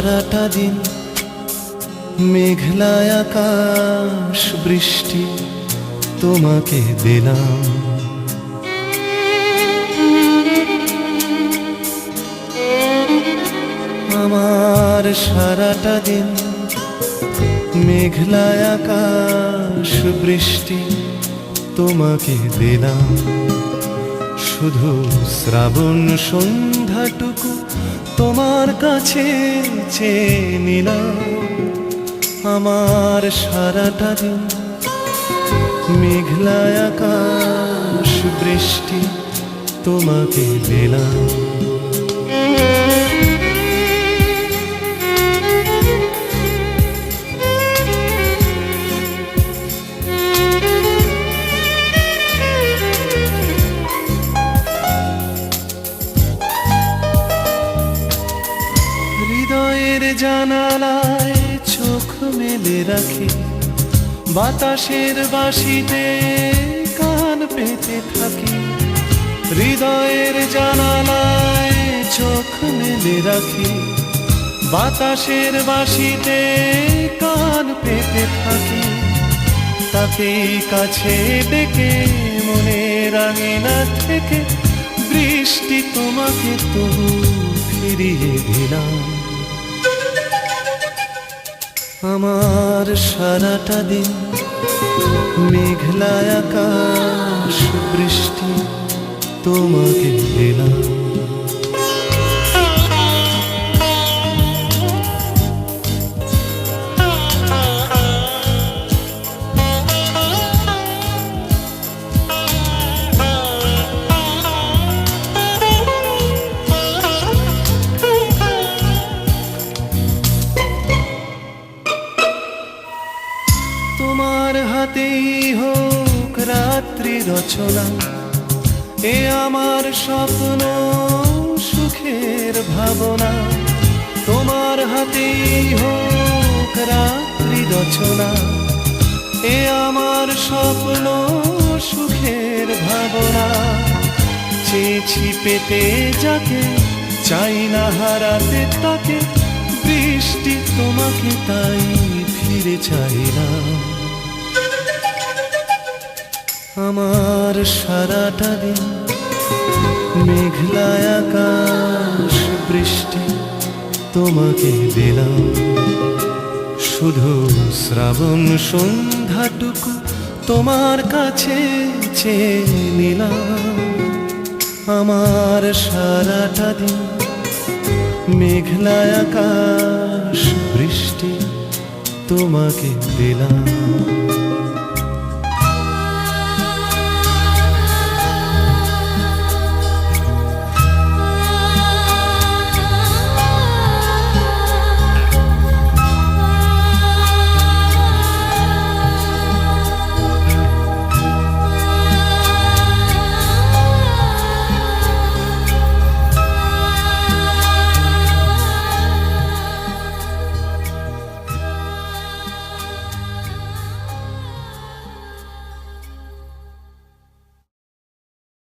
সারাটা দিন মেঘলা আকাশ বৃষ্টি তোমাকে দিলাম। আমার সারাটা দিন মেঘলা আকাশ বৃষ্টি তোমাকে দিলাম। শুধু শ্রাবণ সন্ধ্যাটুকু তোমার কাছে চেয়ে নিলাম। আমার সারাটা দিন মেঘলা আকাশ বৃষ্টি তোমাকে দিলাম। হৃদয়ের জানালায় চোখ মেলে রাখি, বাতাসের বাঁশিতে কান পেতে থাকি। হৃদয়ের জানালায় চোখ মেলে রাখি, বাতাসের বাঁশিতে কান পেতে থাকি। তাকেই কাছে ডেকে মনের আঙিনা থেকে বৃষ্টি তোমাকে তবু ফিরিয়ে দিলাম। আমার সারাটা দিন মেঘলা আকাশ বৃষ্টি তোমাকে দিলাম। তোমার হাতেই হোক রাত্রি রচনা, এ আমার স্বপ্ন সুখের ভাবনা। তোমার হাতেই হোক রাত্রি রচনা, এ আমার স্বপ্ন সুখের ভাবনা। চেয়েছি পেতে যাকে, চাই না হারাতে তাকে, বৃষ্টি তোমাকে তাই ফিরে চাইলাম। আমার সারাটা দিন মেঘলা আকাশ বৃষ্টি তোমাকে দিলাম। শুধু শ্রাবণ সন্ধ্যাটুকু তোমার কাছে চেয়ে নিলাম। আমার সারাটা দিন মেঘলা আকাশ বৃষ্টি তোমাকে দিলাম।